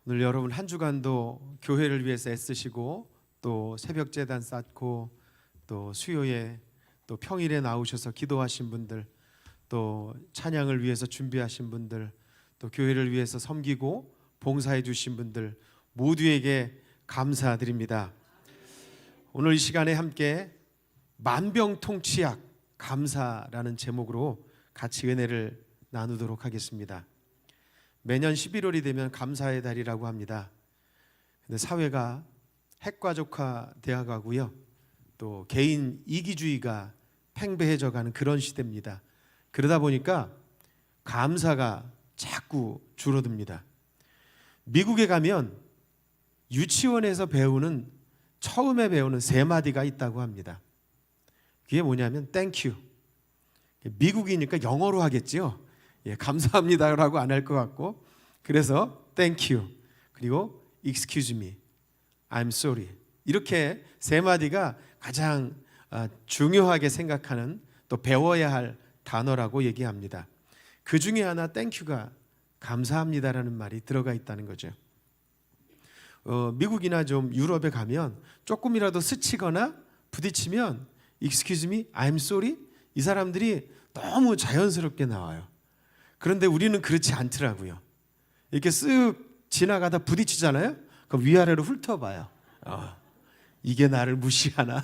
오늘 여러분 한 주간도 교회를 위해서 애쓰시고 또 새벽 제단 쌓고 또 수요에 또 평일에 나오셔서 기도하신 분들, 또 찬양을 위해서 준비하신 분들, 또 교회를 위해서 섬기고 봉사해 주신 분들 모두에게 감사드립니다. 오늘 이 시간에 함께 만병통치약 감사라는 제목으로 같이 은혜를 나누도록 하겠습니다. 매년 11월이 되면 감사의 달이라고 합니다. 근데 사회가 핵가족화 되어 가고요, 또 개인 이기주의가 팽배해져 가는 그런 시대입니다. 그러다 보니까 감사가 자꾸 줄어듭니다. 미국에 가면 유치원에서 처음에 배우는 세 마디가 있다고 합니다. 그게 뭐냐면 땡큐. 미국이니까 영어로 하겠지요. 감사합니다라고 안 할 것 같고, 그래서 땡큐, 그리고 excuse me, I'm sorry, 이렇게 세 마디가 가장 중요하게 생각하는, 또 배워야 할 단어라고 얘기합니다. 그 중에 하나 땡큐가 감사합니다라는 말이 들어가 있다는 거죠. 미국이나 좀 유럽에 가면 조금이라도 스치거나 부딪히면 excuse me, I'm sorry, 이 사람들이 너무 자연스럽게 나와요. 그런데 우리는 그렇지 않더라고요. 이렇게 쓱 지나가다 부딪히잖아요. 그럼 위아래로 훑어봐요. 이게 나를 무시하나?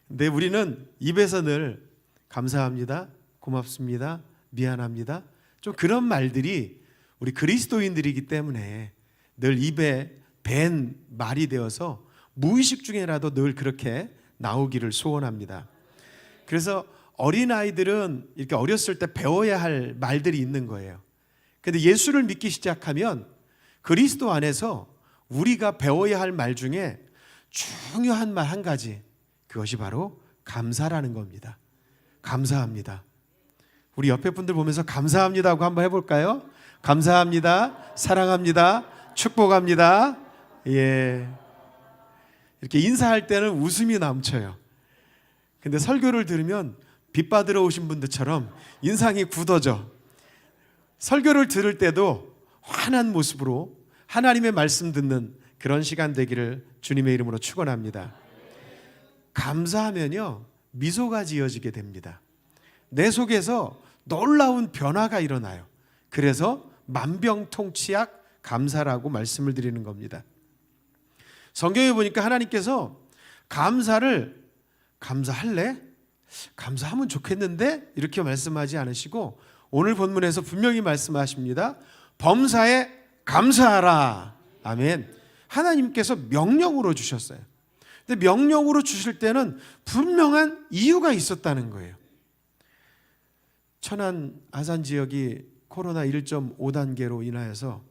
근데 우리는 입에서 늘 감사합니다, 고맙습니다, 미안합니다, 좀 그런 말들이 우리 그리스도인들이기 때문에 늘 입에 밴 말이 되어서 무의식 중에라도 늘 그렇게 나오기를 소원합니다. 그래서 어린아이들은 이렇게 어렸을 때 배워야 할 말들이 있는 거예요. 그런데 예수를 믿기 시작하면 그리스도 안에서 우리가 배워야 할 말 중에 중요한 말 한 가지, 그것이 바로 감사라는 겁니다. 감사합니다. 우리 옆에 분들 보면서 감사합니다고 한번 해볼까요? 감사합니다, 사랑합니다, 축복합니다. 이렇게 인사할 때는 웃음이 넘쳐요. 근데 설교를 들으면 빛 받으러 오신 분들처럼 인상이 굳어져. 설교를 들을 때도 환한 모습으로 하나님의 말씀 듣는 그런 시간 되기를 주님의 이름으로 축원합니다. 감사하면요, 미소가 지어지게 됩니다. 내 속에서 놀라운 변화가 일어나요. 그래서 만병통치약 감사라고 말씀을 드리는 겁니다. 성경에 보니까 하나님께서 감사할래? 감사하면 좋겠는데? 이렇게 말씀하지 않으시고 오늘 본문에서 분명히 말씀하십니다. 범사에 감사하라. 아멘. 하나님께서 명령으로 주셨어요. 근데 명령으로 주실 때는 분명한 이유가 있었다는 거예요. 천안 아산 지역이 코로나 1.5단계로 인하여서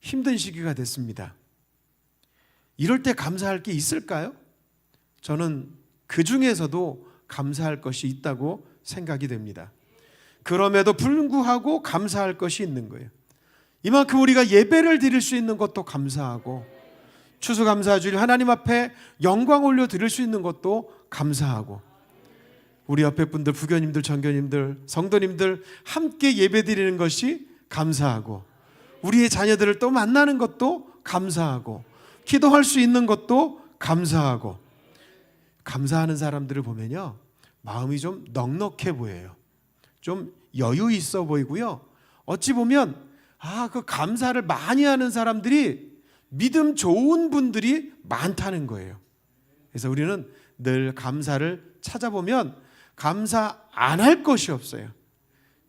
힘든 시기가 됐습니다. 이럴 때 감사할 게 있을까요? 저는 그 중에서도 감사할 것이 있다고 생각이 됩니다. 그럼에도 불구하고 감사할 것이 있는 거예요. 이만큼 우리가 예배를 드릴 수 있는 것도 감사하고, 추수감사주일 하나님 앞에 영광 올려 드릴 수 있는 것도 감사하고, 우리 옆에 분들, 부교님들, 전교님들, 성도님들 함께 예배 드리는 것이 감사하고, 우리의 자녀들을 또 만나는 것도 감사하고, 기도할 수 있는 것도 감사하고. 감사하는 사람들을 보면요, 마음이 좀 넉넉해 보여요. 좀 여유 있어 보이고요. 어찌 보면 그 감사를 많이 하는 사람들이 믿음 좋은 분들이 많다는 거예요. 그래서 우리는 늘 감사를 찾아보면 감사 안 할 것이 없어요.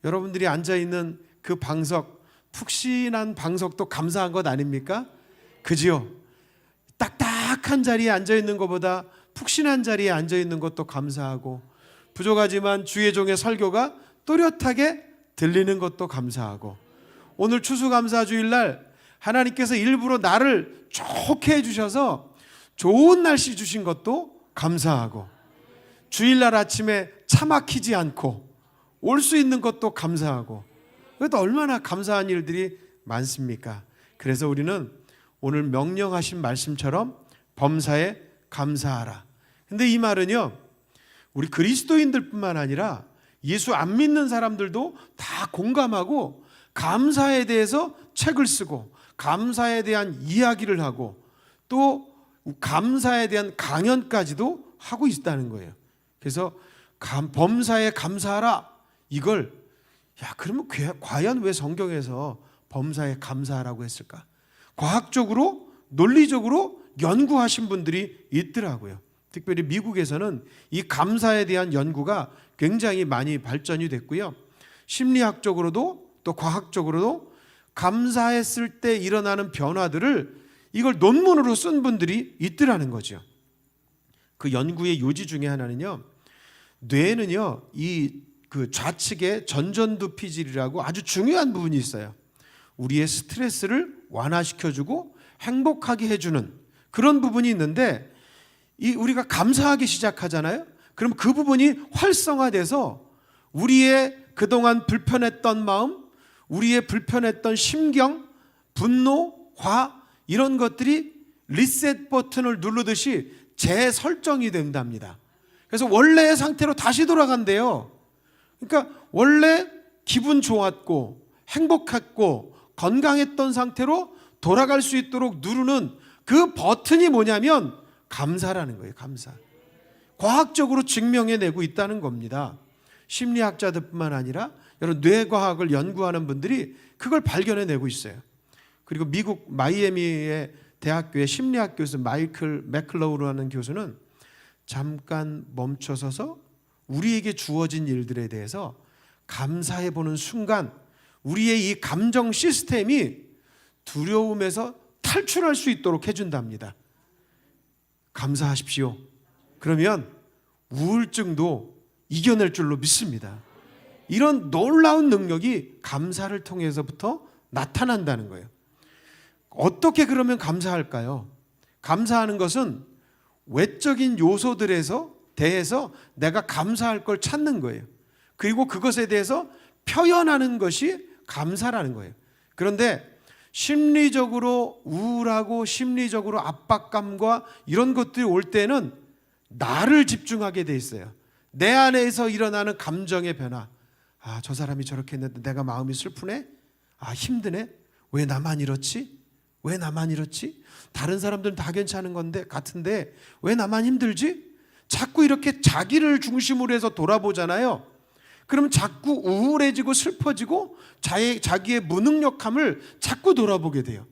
여러분들이 앉아있는 그 방석, 푹신한 방석도 감사한 것 아닙니까? 그지요? 딱딱한 자리에 앉아있는 것보다 푹신한 자리에 앉아있는 것도 감사하고, 부족하지만 주의 종의 설교가 또렷하게 들리는 것도 감사하고, 오늘 추수감사주일날 하나님께서 일부러 나를 좋게 해주셔서 좋은 날씨 주신 것도 감사하고, 주일날 아침에 차 막히지 않고 올 수 있는 것도 감사하고, 그것도 얼마나 감사한 일들이 많습니까? 그래서 우리는 오늘 명령하신 말씀처럼 범사에 감사하라. 근데 이 말은요, 우리 그리스도인들뿐만 아니라 예수 안 믿는 사람들도 다 공감하고 감사에 대해서 책을 쓰고 감사에 대한 이야기를 하고 또 감사에 대한 강연까지도 하고 있다는 거예요. 그래서 범사에 감사하라, 이걸 그러면 과연 왜 성경에서 범사에 감사하라고 했을까? 과학적으로 논리적으로 연구하신 분들이 있더라고요. 특별히 미국에서는 이 감사에 대한 연구가 굉장히 많이 발전이 됐고요. 심리학적으로도 또 과학적으로도 감사했을 때 일어나는 변화들을 이걸 논문으로 쓴 분들이 있더라는 거죠. 그 연구의 요지 중에 하나는요, 뇌는요 그 좌측에 전전두피질이라고 아주 중요한 부분이 있어요. 우리의 스트레스를 완화시켜주고 행복하게 해주는 그런 부분이 있는데, 우리가 감사하기 시작하잖아요. 그럼 그 부분이 활성화돼서 우리의 그동안 불편했던 마음, 우리의 불편했던 심경, 분노, 화, 이런 것들이 리셋 버튼을 누르듯이 재설정이 된답니다. 그래서 원래의 상태로 다시 돌아간대요. 그러니까 원래 기분 좋았고 행복했고 건강했던 상태로 돌아갈 수 있도록 누르는 그 버튼이 뭐냐면 감사라는 거예요. 감사. 과학적으로 증명해내고 있다는 겁니다. 심리학자들뿐만 아니라 여러 뇌과학을 연구하는 분들이 그걸 발견해내고 있어요. 그리고 미국 마이애미의 대학교의 심리학 교수 마이클 맥클로우라는 교수는 잠깐 멈춰서서 우리에게 주어진 일들에 대해서 감사해보는 순간 우리의 이 감정 시스템이 두려움에서 탈출할 수 있도록 해준답니다. 감사하십시오. 그러면 우울증도 이겨낼 줄로 믿습니다. 이런 놀라운 능력이 감사를 통해서부터 나타난다는 거예요. 어떻게 그러면 감사할까요? 감사하는 것은 외적인 요소들에서 대해서 내가 감사할 걸 찾는 거예요. 그리고 그것에 대해서 표현하는 것이 감사라는 거예요. 그런데 심리적으로 우울하고 심리적으로 압박감과 이런 것들이 올 때는 나를 집중하게 돼 있어요. 내 안에서 일어나는 감정의 변화. 저 사람이 저렇게 했는데 내가 마음이 슬프네? 힘드네? 왜 나만 이렇지? 왜 나만 이렇지? 다른 사람들은 다 괜찮은 건데 같은데 왜 나만 힘들지? 자꾸 이렇게 자기를 중심으로 해서 돌아보잖아요. 그러면 자꾸 우울해지고 슬퍼지고 자기의 무능력함을 자꾸 돌아보게 돼요.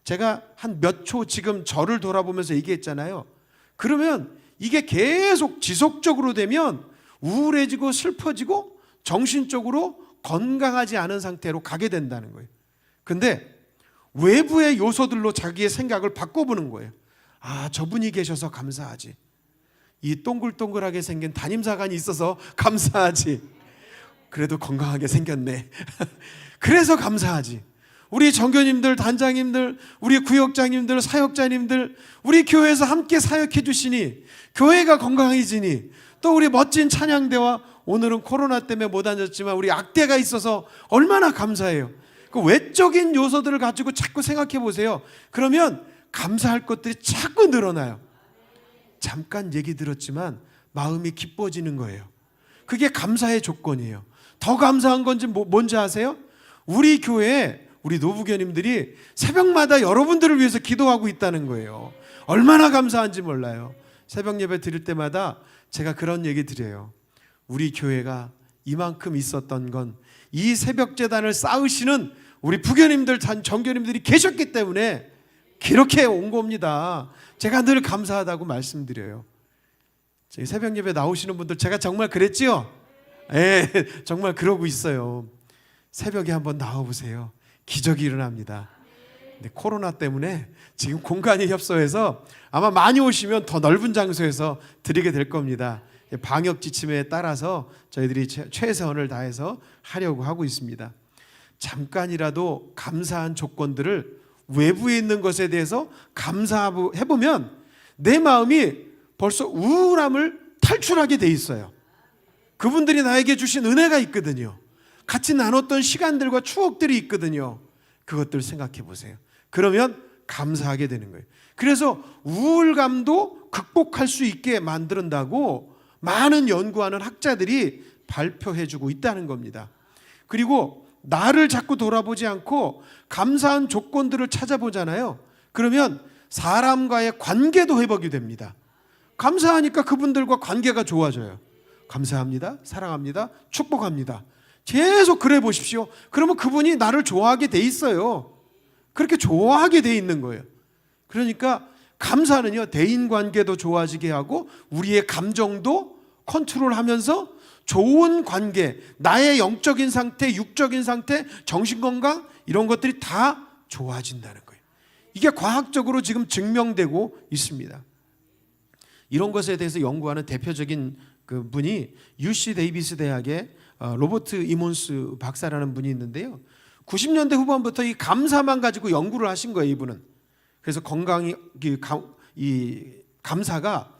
제가 한 몇 초 지금 저를 돌아보면서 얘기했잖아요. 그러면 이게 계속 지속적으로 되면 우울해지고 슬퍼지고 정신적으로 건강하지 않은 상태로 가게 된다는 거예요. 근데 외부의 요소들로 자기의 생각을 바꿔보는 거예요. 저분이 계셔서 감사하지. 이 동글동글하게 생긴 담임사관이 있어서 감사하지. 그래도 건강하게 생겼네. 그래서 감사하지. 우리 정교님들, 단장님들, 우리 구역장님들, 사역자님들, 우리 교회에서 함께 사역해 주시니 교회가 건강해지니 또 우리 멋진 찬양대와 오늘은 코로나 때문에 못 앉았지만 우리 악대가 있어서 얼마나 감사해요. 그 외적인 요소들을 가지고 자꾸 생각해 보세요. 그러면 감사할 것들이 자꾸 늘어나요. 잠깐 얘기 들었지만 마음이 기뻐지는 거예요. 그게 감사의 조건이에요. 더 감사한 건지 뭔지 아세요? 우리 교회에 우리 노부교님들이 새벽마다 여러분들을 위해서 기도하고 있다는 거예요. 얼마나 감사한지 몰라요. 새벽 예배 드릴 때마다 제가 그런 얘기 드려요. 우리 교회가 이만큼 있었던 건 이 새벽 재단을 쌓으시는 우리 부교님들, 정교님들이 계셨기 때문에 그렇게 온 겁니다. 제가 늘 감사하다고 말씀드려요. 저희 새벽 예배 나오시는 분들 제가 정말 그랬지요? 네, 정말 그러고 있어요. 새벽에 한번 나와보세요. 기적이 일어납니다. 근데 코로나 때문에 지금 공간이 협소해서 아마 많이 오시면 더 넓은 장소에서 드리게 될 겁니다. 방역 지침에 따라서 저희들이 최선을 다해서 하려고 하고 있습니다. 잠깐이라도 감사한 조건들을 외부에 있는 것에 대해서 감사해보면 내 마음이 벌써 우울함을 탈출하게 돼 있어요. 그분들이 나에게 주신 은혜가 있거든요. 같이 나눴던 시간들과 추억들이 있거든요. 그것들 생각해 보세요. 그러면 감사하게 되는 거예요. 그래서 우울감도 극복할 수 있게 만든다고 많은 연구하는 학자들이 발표해 주고 있다는 겁니다. 그리고 나를 자꾸 돌아보지 않고 감사한 조건들을 찾아보잖아요. 그러면 사람과의 관계도 회복이 됩니다. 감사하니까 그분들과 관계가 좋아져요. 감사합니다, 사랑합니다, 축복합니다. 계속 그래 보십시오. 그러면 그분이 나를 좋아하게 돼 있어요. 그렇게 좋아하게 돼 있는 거예요. 그러니까 감사는요, 대인관계도 좋아지게 하고 우리의 감정도 컨트롤하면서 좋은 관계, 나의 영적인 상태, 육적인 상태, 정신건강 이런 것들이 다 좋아진다는 거예요. 이게 과학적으로 지금 증명되고 있습니다. 이런 것에 대해서 연구하는 대표적인 그 분이 UC 데이비스 대학의 로버트 이몬스 박사라는 분이 있는데요. 90년대 후반부터 이 감사만 가지고 연구를 하신 거예요, 이분은. 그래서 이 감사가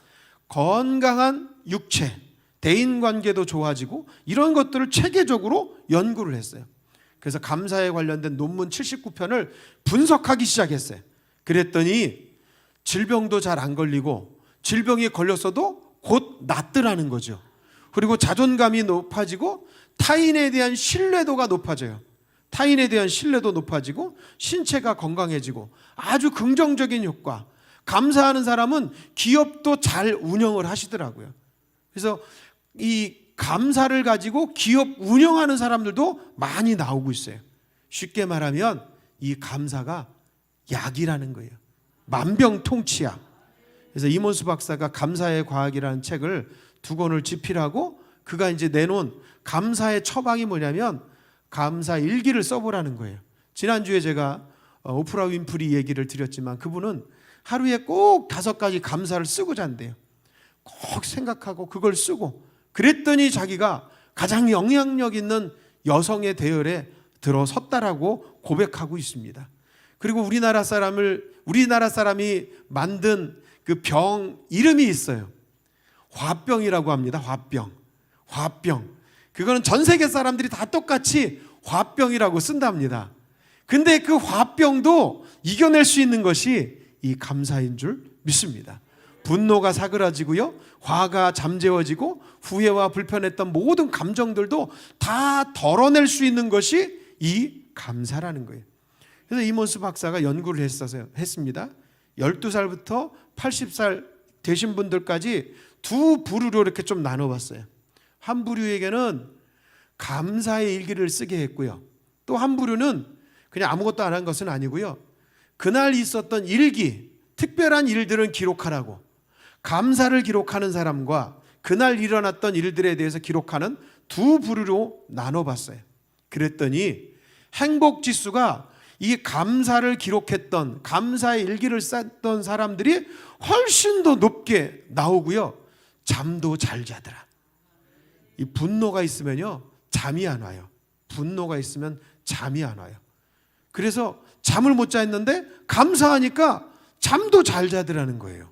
건강한 육체, 대인관계도 좋아지고 이런 것들을 체계적으로 연구를 했어요. 그래서 감사에 관련된 논문 79편을 분석하기 시작했어요. 그랬더니 질병도 잘 안 걸리고 질병이 걸렸어도 곧 낫더라는 거죠. 그리고 자존감이 높아지고 타인에 대한 신뢰도가 높아져요. 타인에 대한 신뢰도 높아지고 신체가 건강해지고 아주 긍정적인 효과. 감사하는 사람은 기업도 잘 운영을 하시더라고요. 그래서 이 감사를 가지고 기업 운영하는 사람들도 많이 나오고 있어요. 쉽게 말하면 이 감사가 약이라는 거예요. 만병통치약. 그래서 이몬스 박사가 감사의 과학이라는 책을 2권을 집필하고 그가 이제 내놓은 감사의 처방이 뭐냐면 감사 일기를 써보라는 거예요. 지난주에 제가 오프라 윈프리 얘기를 드렸지만 그분은 하루에 꼭 5가지 감사를 쓰고 잔대요. 꼭 생각하고 그걸 쓰고 그랬더니 자기가 가장 영향력 있는 여성의 대열에 들어섰다라고 고백하고 있습니다. 그리고 우리나라 사람이 만든 그 병 이름이 있어요. 화병이라고 합니다. 화병. 그거는 전 세계 사람들이 다 똑같이 화병이라고 쓴답니다. 근데 그 화병도 이겨낼 수 있는 것이 이 감사인 줄 믿습니다. 분노가 사그라지고요, 화가 잠재워지고 후회와 불편했던 모든 감정들도 다 덜어낼 수 있는 것이 이 감사라는 거예요. 그래서 이몬스 박사가 연구를 했습니다. 12살부터 80살 되신 분들까지 2부류로 이렇게 좀 나눠봤어요. 한 부류에게는 감사의 일기를 쓰게 했고요. 또 한 부류는 그냥 아무것도 안 한 것은 아니고요. 그날 있었던 일기, 특별한 일들은 기록하라고, 감사를 기록하는 사람과 그날 일어났던 일들에 대해서 기록하는 2부류로 나눠봤어요. 그랬더니 행복지수가 이 감사를 기록했던, 감사의 일기를 썼던 사람들이 훨씬 더 높게 나오고요, 잠도 잘 자더라. 이 분노가 있으면요 잠이 안 와요. 분노가 있으면 잠이 안 와요. 그래서 잠을 못 잤는데 감사하니까 잠도 잘 자더라는 거예요.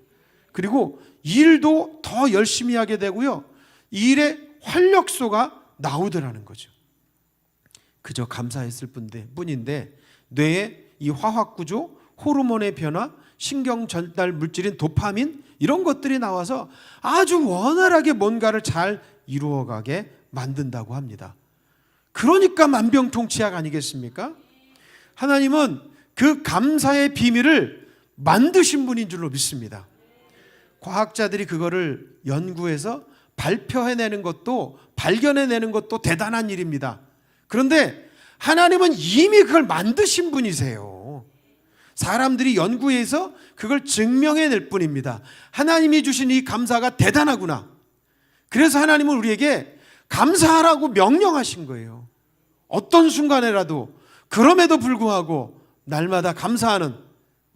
그리고 일도 더 열심히 하게 되고요, 일에 활력소가 나오더라는 거죠. 그저 감사했을 뿐인데 뇌의 이 화학구조, 호르몬의 변화, 신경 전달 물질인 도파민 이런 것들이 나와서 아주 원활하게 뭔가를 잘 이루어가게 만든다고 합니다. 그러니까 만병통치약 아니겠습니까? 하나님은 그 감사의 비밀을 만드신 분인 줄로 믿습니다. 과학자들이 그거를 연구해서 발표해내는 것도, 발견해내는 것도 대단한 일입니다. 그런데 하나님은 이미 그걸 만드신 분이세요. 사람들이 연구해서 그걸 증명해낼 뿐입니다. 하나님이 주신 이 감사가 대단하구나. 그래서 하나님은 우리에게 감사하라고 명령하신 거예요. 어떤 순간에라도. 그럼에도 불구하고 날마다 감사하는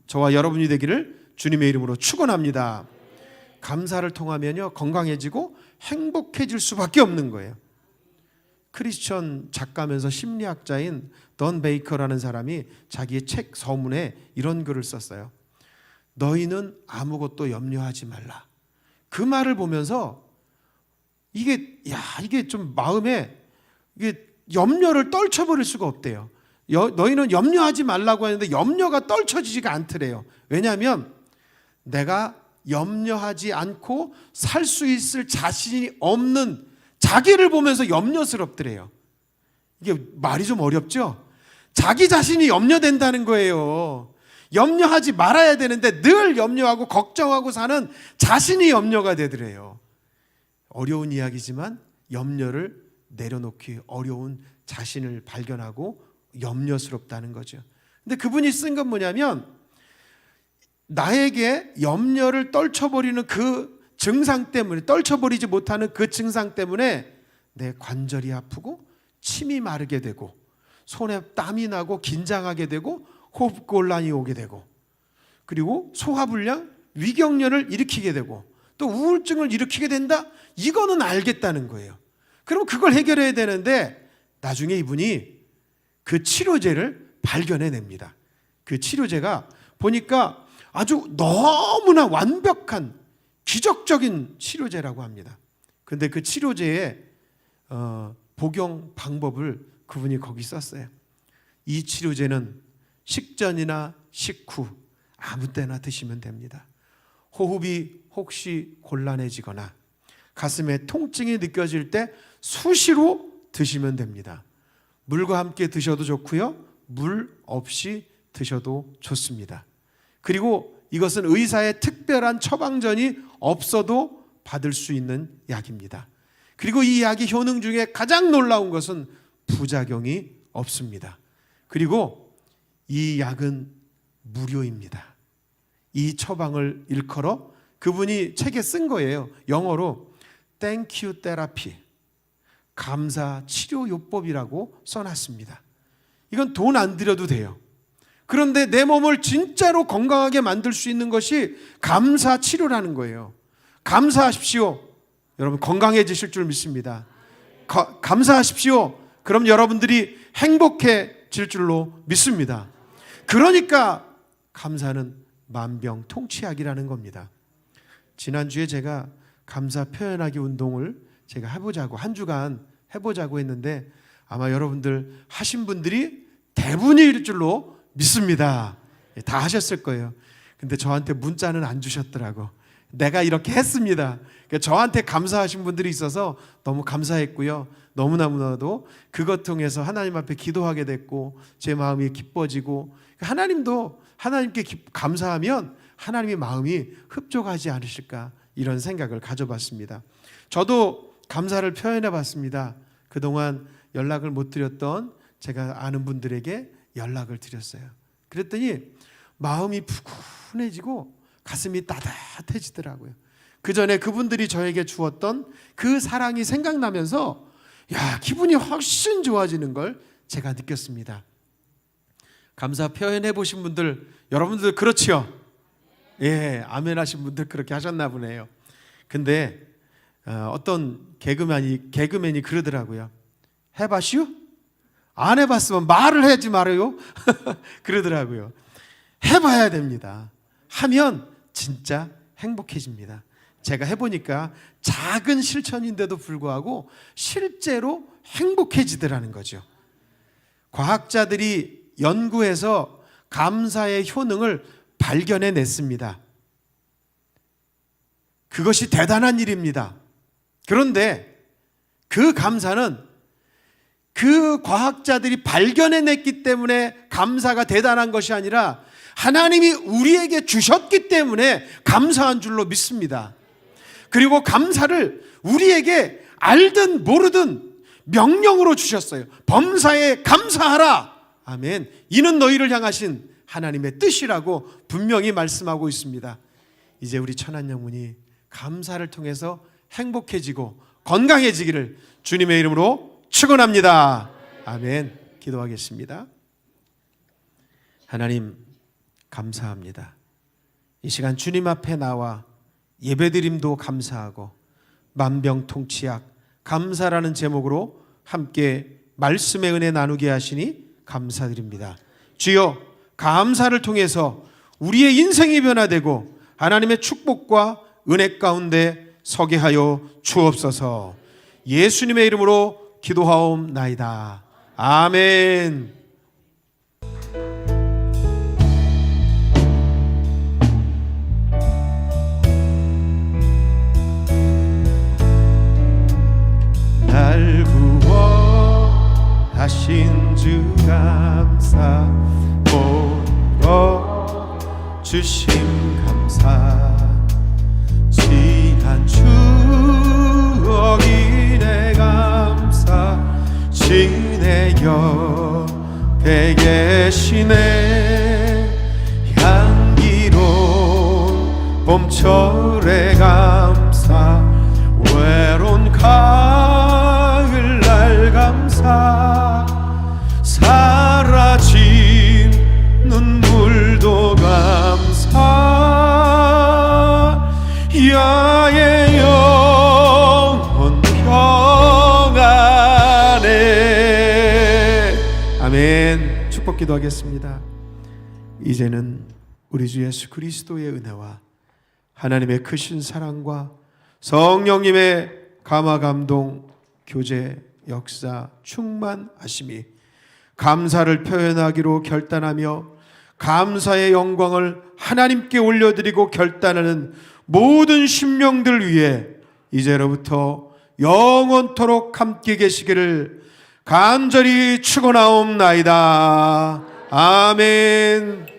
저와 여러분이 되기를 주님의 이름으로 축원합니다. 감사를 통하면요 건강해지고 행복해질 수밖에 없는 거예요. 크리스천 작가면서 심리학자인 던 베이커라는 사람이 자기의 책 서문에 이런 글을 썼어요. 너희는 아무것도 염려하지 말라. 그 말을 보면서 이게 좀 마음에 이게 염려를 떨쳐버릴 수가 없대요. 너희는 염려하지 말라고 하는데 염려가 떨쳐지지가 않더래요. 왜냐하면 내가 염려하지 않고 살 수 있을 자신이 없는 자기를 보면서 염려스럽더래요. 이게 말이 좀 어렵죠? 자기 자신이 염려된다는 거예요. 염려하지 말아야 되는데 늘 염려하고 걱정하고 사는 자신이 염려가 되더래요. 어려운 이야기지만 염려를 내려놓기 어려운 자신을 발견하고 염려스럽다는 거죠. 근데 그분이 쓴 건 뭐냐면, 나에게 염려를 떨쳐버리는 그 증상 때문에, 떨쳐버리지 못하는 그 증상 때문에 내 관절이 아프고 침이 마르게 되고 손에 땀이 나고 긴장하게 되고 호흡곤란이 오게 되고, 그리고 소화불량, 위경련을 일으키게 되고 또 우울증을 일으키게 된다? 이거는 알겠다는 거예요. 그럼 그걸 해결해야 되는데 나중에 이분이 그 치료제를 발견해냅니다. 그 치료제가 보니까 아주 너무나 완벽한 기적적인 치료제라고 합니다. 근데 그 치료제의 복용 방법을 그분이 거기 썼어요. 이 치료제는 식전이나 식후 아무 때나 드시면 됩니다. 호흡이 혹시 곤란해지거나 가슴에 통증이 느껴질 때 수시로 드시면 됩니다. 물과 함께 드셔도 좋고요, 물 없이 드셔도 좋습니다. 그리고 이것은 의사의 특별한 처방전이 없어도 받을 수 있는 약입니다. 그리고 이 약의 효능 중에 가장 놀라운 것은 부작용이 없습니다. 그리고 이 약은 무료입니다. 이 처방을 일컬어 그분이 책에 쓴 거예요. 영어로 Thank you therapy, 감사 치료 요법이라고 써놨습니다. 이건 돈 안 들여도 돼요. 그런데 내 몸을 진짜로 건강하게 만들 수 있는 것이 감사 치료라는 거예요. 감사하십시오. 여러분 건강해지실 줄 믿습니다. 감사하십시오. 그럼 여러분들이 행복해질 줄로 믿습니다. 그러니까 감사는 만병통치약이라는 겁니다. 지난주에 제가 감사 표현하기 운동을 제가 해보자고, 한 주간 해보자고 했는데 아마 여러분들 하신 분들이 대부분일 줄로 믿습니다. 다 하셨을 거예요. 근데 저한테 문자는 안 주셨더라고. 내가 이렇게 했습니다. 그러니까 저한테 감사하신 분들이 있어서 너무 감사했고요. 너무나도 그것 통해서 하나님 앞에 기도하게 됐고 제 마음이 기뻐지고, 하나님도 하나님께 감사하면 하나님의 마음이 흡족하지 않으실까, 이런 생각을 가져봤습니다. 저도 감사를 표현해 봤습니다. 그동안 연락을 못 드렸던 제가 아는 분들에게 연락을 드렸어요. 그랬더니 마음이 푸근해지고 가슴이 따뜻해지더라고요. 그 전에 그분들이 저에게 주었던 그 사랑이 생각나면서 기분이 훨씬 좋아지는 걸 제가 느꼈습니다. 감사 표현해 보신 분들, 여러분들 그렇지요? 예, 아멘 하신 분들 그렇게 하셨나 보네요. 근데 어떤 개그맨이 그러더라고요. 해봤슈? 안 해봤으면 말을 하지 말아요. 그러더라고요. 해봐야 됩니다. 하면 진짜 행복해집니다. 제가 해보니까 작은 실천인데도 불구하고 실제로 행복해지더라는 거죠. 과학자들이 연구해서 감사의 효능을 발견해냈습니다. 그것이 대단한 일입니다. 그런데 그 감사는 그 과학자들이 발견해냈기 때문에 감사가 대단한 것이 아니라 하나님이 우리에게 주셨기 때문에 감사한 줄로 믿습니다. 그리고 감사를 우리에게 알든 모르든 명령으로 주셨어요. 범사에 감사하라. 아멘. 이는 너희를 향하신 하나님의 뜻이라고 분명히 말씀하고 있습니다. 이제 우리 천한영문이 감사를 통해서 행복해지고 건강해지기를 주님의 이름으로 축원합니다. 아멘. 기도하겠습니다. 하나님 감사합니다. 이 시간 주님 앞에 나와 예배드림도 감사하고 만병통치약 감사라는 제목으로 함께 말씀의 은혜 나누게 하시니 감사드립니다. 주여, 감사를 통해서 우리의 인생이 변화되고 하나님의 축복과 은혜 가운데 서게 하여 주옵소서. 예수님의 이름으로 기도하옵나이다. 아멘. 날 구원하신 주심 감사. 지난 추억이네 감사. 지내 옆에 계시네. 향기로운 봄철에 감사. 외로운 가을날 감사. 사라진 눈물도 감사. 야의 영혼 평안해. 아멘. 축복 기도하겠습니다. 이제는 우리 주 예수 그리스도의 은혜와 하나님의 크신 사랑과 성령님의 감화 감동 교제 역사 충만하심이 감사를 표현하기로 결단하며 감사의 영광을 하나님께 올려드리고 결단하는 모든 심령들 위해 이제로부터 영원토록 함께 계시기를 간절히 축원하옵나이다. 아멘.